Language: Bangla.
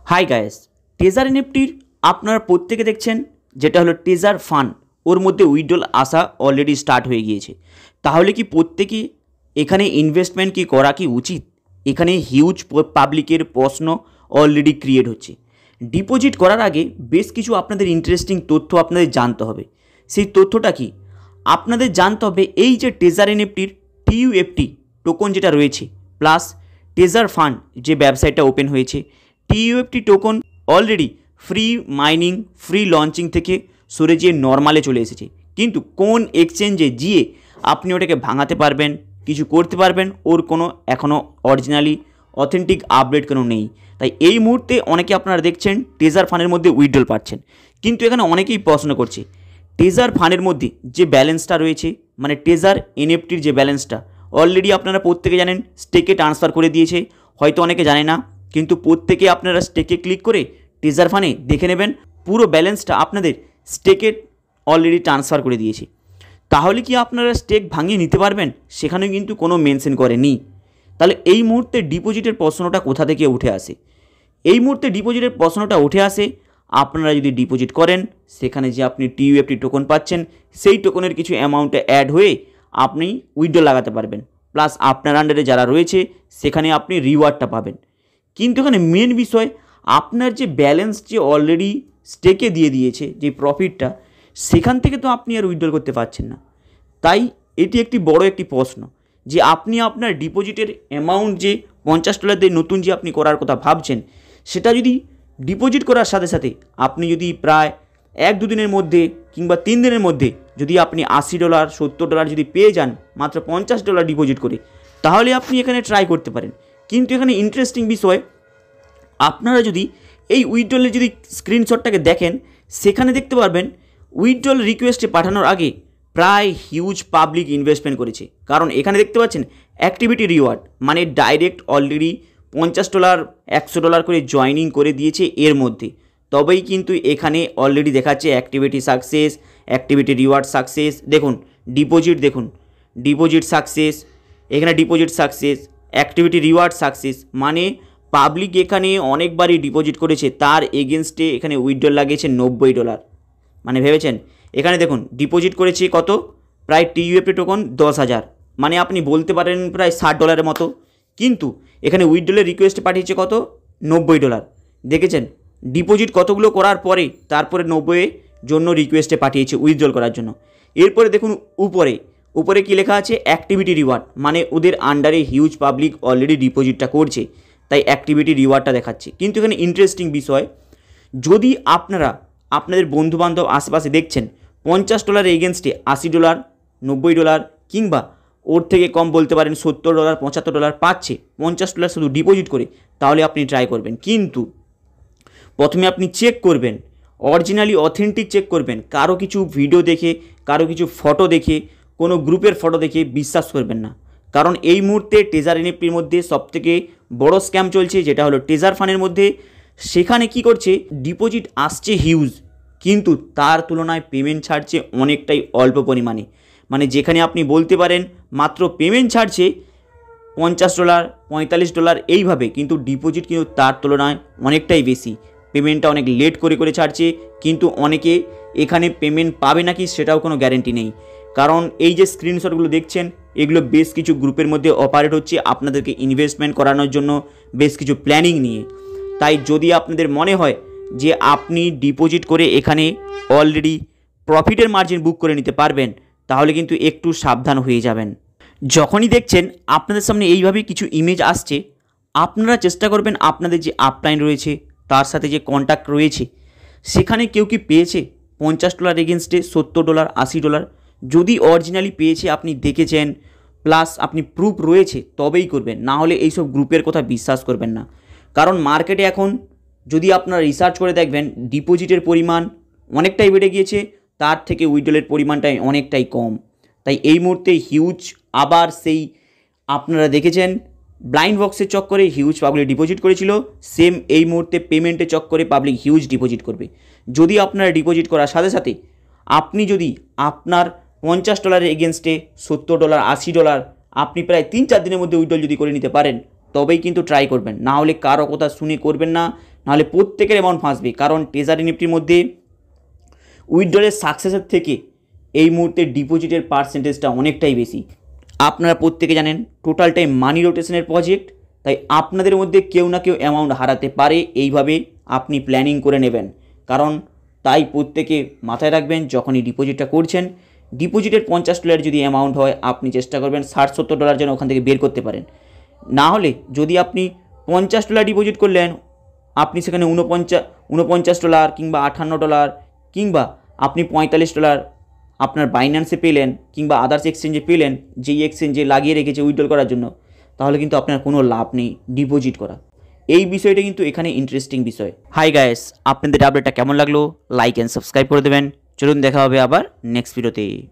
হাই গাইস, টেজার এনএফটির আপনারা প্রত্যেকে দেখছেন যেটা হলো টেজার ফান্ড। ওর মধ্যে উইথড্রল আসা অলরেডি স্টার্ট হয়ে গিয়েছে। তাহলে কি প্রত্যেকে এখানে ইনভেস্টমেন্ট কি করা কি উচিত? এখানে হিউজ পাবলিকের প্রশ্ন অলরেডি ক্রিয়েট হচ্ছে। ডিপোজিট করার আগে বেশ কিছু আপনাদের ইন্টারেস্টিং তথ্য আপনাদের জানতে হবে। সেই তথ্যটা কি আপনাদের জানতে হবে, এই যে টেজার এনএফটির টিইউএফটি টোকন যেটা রয়েছে প্লাস টেজার ফান্ড যে ব্যবসায়টা ওপেন হয়েছে, TUFT token already free mining free launching থেকে সরে যেয়ে নর্মালে চলে এসেছে। কিন্তু কোন এক্সচেঞ্জে গিয়ে আপনি ওটাকে ভাঙাতে পারবেন, কিছু করতে পারবেন, ওর কোনো এখনও অরিজিনালি অথেন্টিক আপডেট কোনো নেই। তাই এই মুহূর্তে অনেকে আপনারা দেখছেন টেজার ফান্ডের মধ্যে উইথড্রল পাচ্ছেন। কিন্তু এখানে অনেকেই প্রশ্ন করছে টেজার ফান্ডের মধ্যে যে ব্যালেন্সটা রয়েছে, মানে টেজার এনএফটির যে ব্যালেন্সটা অলরেডি আপনারা প্রত্যেকে জানেন স্টেকে ট্রান্সফার করে দিয়েছে। হয়তো অনেকে জানে না, কিন্তু প্রত্যেকে আপনারা স্টেকে ক্লিক করে টেজার ফান্ডে দেখে নেবেন পুরো ব্যালেন্সটা আপনাদের স্টেকে অলরেডি ট্রান্সফার করে দিয়েছে। তাহলে কি আপনারা স্টেক ভাঙিয়ে নিতে পারবেন? সেখানেও কিন্তু কোনো মেনশন করেনি। তাহলে এই মুহূর্তে ডিপোজিটের প্রশ্নটা কোথা থেকে উঠে আসে? এই মুহূর্তে ডিপোজিটের প্রশ্নটা উঠে আসে আপনারা যদি ডিপোজিট করেন সেখানে যে আপনি টিইউএফটি টোকন পাচ্ছেন সেই টোকনের কিছু অ্যামাউন্টে অ্যাড হয়ে আপনি উইথড্র লাগাতে পারবেন, প্লাস আপনার আন্ডারে যারা রয়েছে সেখানে আপনি রিওয়ার্ডটা পাবেন। কিন্তু এখানে মেন বিষয় আপনার যে ব্যালেন্স যে অলরেডি স্টেকে দিয়ে দিয়েছে যে প্রফিটটা, সেখান থেকে তো আপনি আর উইথড্র করতে পারছেন না। তাই এটি একটি বড় একটি প্রশ্ন যে আপনি আপনার ডিপোজিটের অ্যামাউন্ট যে $50 দিয়ে নতুন যে আপনি করার কথা ভাবছেন, সেটা যদি ডিপোজিট করার সাথে সাথে আপনি যদি প্রায় 1-2 দিনের মধ্যে কিংবা 3 দিনের মধ্যে যদি আপনি $80 $70 যদি পেয়ে যান মাত্র $50 ডিপোজিট করে, তাহলে আপনি এখানে ট্রাই করতে পারেন। কিন্তু এখানে ইন্টারেস্টিং বিষয়, আপনারা যদি এই উইথড্রলের যদি স্ক্রিনশটটাকে দেখেন সেখানে দেখতে পারবেন উইথড্রল রিকোয়েস্টে পাঠানোর আগে প্রায় হিউজ পাবলিক ইনভেস্টমেন্ট করেছে। কারণ এখানে দেখতে পাচ্ছেন অ্যাক্টিভিটি রিওয়ার্ড, মানে ডাইরেক্ট অলরেডি $50 $100 করে জয়নিং করে দিয়েছে এর মধ্যে। তবেই কিন্তু এখানে অলরেডি দেখাচ্ছে activity success, activity reward success. দেখুন ডিপোজিট সাকসেস, এখানে deposit success, activity reward success, মানে পাবলিক এখানে অনেকবারই ডিপোজিট করেছে, তার এগেনস্টে এখানে উইথড্রল লাগিয়েছে $90। মানে ভেবেছেন, এখানে দেখুন ডিপোজিট করেছে কত, প্রায় টিইউএফটি টোকন 10,000, মানে আপনি বলতে পারেন প্রায় $60 মতো। কিন্তু এখানে উইথড্রলের রিকোয়েস্ট পাঠিয়েছে কত, $90। দেখেছেন ডিপোজিট কতগুলো করার পরে তারপরে 90 জন্য রিকোয়েস্টে পাঠিয়েছে উইথড্রল করার জন্য। এরপরে দেখুন উপরে কি লেখা আছে, অ্যাক্টিভিটি রিওয়ার্ড, মানে ওদের আন্ডারে হিউজ পাবলিক অলরেডি ডিপোজিটটা করছে, তাই অ্যাক্টিভিটি রিওয়ার্ডটা দেখাচ্ছে। কিন্তু এখানে ইন্টারেস্টিং বিষয়, যদি আপনারা আপনাদের বন্ধুবান্ধব আশেপাশে দেখছেন $50 এগেনস্টে $80 $90 কিংবা ওর থেকে কম বলতে পারেন $70 $75 পাচ্ছে $50 শুধু ডিপোজিট করে, তাহলে আপনি ট্রাই করবেন। কিন্তু প্রথমে আপনি চেক করবেন, অরিজিনালি অথেন্টিক চেক করবেন। কারো কিছু ভিডিও দেখে, কারো কিছু ফটো দেখে, কোনো গ্রুপের ফটো দেখে বিশ্বাস করবেন না। কারণ এই মুহূর্তে টেজার এনএফটির মধ্যে সবথেকে বড় স্ক্যাম চলছে, যেটা হলো টেজার ফান্ডের মধ্যে। সেখানে কি করছে, ডিপোজিট আসছে হিউজ, কিন্তু তার তুলনায় পেমেন্ট ছাড়ছে অনেকটাই অল্প পরিমাণে। মানে যেখানে আপনি বলতে পারেন মাত্র পেমেন্ট ছাড়ছে $50 $45 এইভাবে, কিন্তু ডিপোজিট কিন্তু তার তুলনায় অনেকটাই বেশি। পেমেন্টটা অনেক লেট করে ছাড়ছে, কিন্তু অনেকে এখানে পেমেন্ট পাবে নাকি সেটাও কোনো গ্যারেন্টি নেই। কারণ এই যে স্ক্রিনশটগুলো দেখছেন এগুলো বেশ কিছু গ্রুপের মধ্যে অপারেট হচ্ছে আপনাদেরকে ইনভেস্টমেন্ট করানোর জন্য বেশ কিছু প্ল্যানিং নিয়ে। তাই যদি আপনাদের মনে হয় যে আপনি ডিপোজিট করে এখানে অলরেডি প্রফিটের মার্জিন বুক করে নিতে পারবেন, তাহলে কিন্তু একটু সাবধান হয়ে যাবেন। যখনই দেখছেন আপনাদের সামনে এইভাবে কিছু ইমেজ আসছে, আপনারা চেষ্টা করবেন আপনাদের যে আপলাইন রয়েছে তার সাথে যে কন্ট্যাক্ট রয়েছে সেখানে কেউ কি পেয়েছে $50 এগেনস্টে $70 $80, যদি অরিজিনালি পেয়েছে আপনি দেখেছেন প্লাস আপনি প্রুফ রয়েছে তবেই করবেন, না হলে এইসব গ্রুপের কথা বিশ্বাস করবেন না। কারণ মার্কেটে এখন যদি আপনারা রিসার্চ করে দেখবেন ডিপোজিটের পরিমাণ অনেকটাই বেড়ে গিয়েছে, তার থেকে উইথড্রলের পরিমাণটাই অনেকটাই কম। তাই এই মুহূর্তে হিউজ, আবার সেই আপনারা দেখেছেন ব্লাইন্ড বক্সের চক্করে হিউজ পাবলিক ডিপোজিট করেছিল, সেম এই মুহূর্তে পেমেন্টের চক্করে পাবলিক হিউজ ডিপোজিট করবে। যদি আপনারা ডিপোজিট করার সাথে সাথে আপনি যদি আপনার $50 এগেনস্টে $70 $80 আপনি প্রায় 3-4 দিনের মধ্যে উইথড্রল যদি করে নিতে পারেন, তবেই কিন্তু ট্রাই করবেন, না হলে কারো কথা শুনে করবেন না। নাহলে প্রত্যেকের অ্যামাউন্ট ফাঁসবে। কারণ ট্রেজারি নিফটির মধ্যে উইথড্রলের সাকসেসের থেকে এই মুহূর্তে ডিপোজিটের পার্সেন্টেজটা অনেকটাই বেশি। আপনারা প্রত্যেকে জানেন টোটালটাই মানি রোটেশনের প্রজেক্ট, তাই আপনাদের মধ্যে কেউ না কেউ অ্যামাউন্ট হারাতে পারে। এইভাবে আপনি প্ল্যানিং করে নেবেন। কারণ তাই প্রত্যেকে মাথায় রাখবেন, যখনই ডিপোজিটটা করছেন, ডিপোজিটের $50 যদি অ্যামাউন্ট হয়, আপনি চেষ্টা করবেন $60-70 যেন ওখান থেকে বের করতে পারেন। না হলে যদি আপনি $50 ডিপোজিট করলেন, আপনি সেখানে $49 কিংবা $58 কিংবা আপনি $45 আপনার বাইন্যান্সে পেলেন কিংবা আদার্স এক্সচেঞ্জে পেলেন, যেই এক্সচেঞ্জে লাগিয়ে রেখেছে উইথড্রল করার জন্য, তাহলে কিন্তু আপনার কোনো লাভ নেই ডিপোজিট করা। এই বিষয়টা কিন্তু এখানে ইন্টারেস্টিং বিষয়। হাই গাইস, আপনাদের আপডেটটা কেমন লাগলো লাইক অ্যান্ড সাবস্ক্রাইব করে দেবেন। চলুন দেখা হবে আবার নেক্সট ভিডিওতে।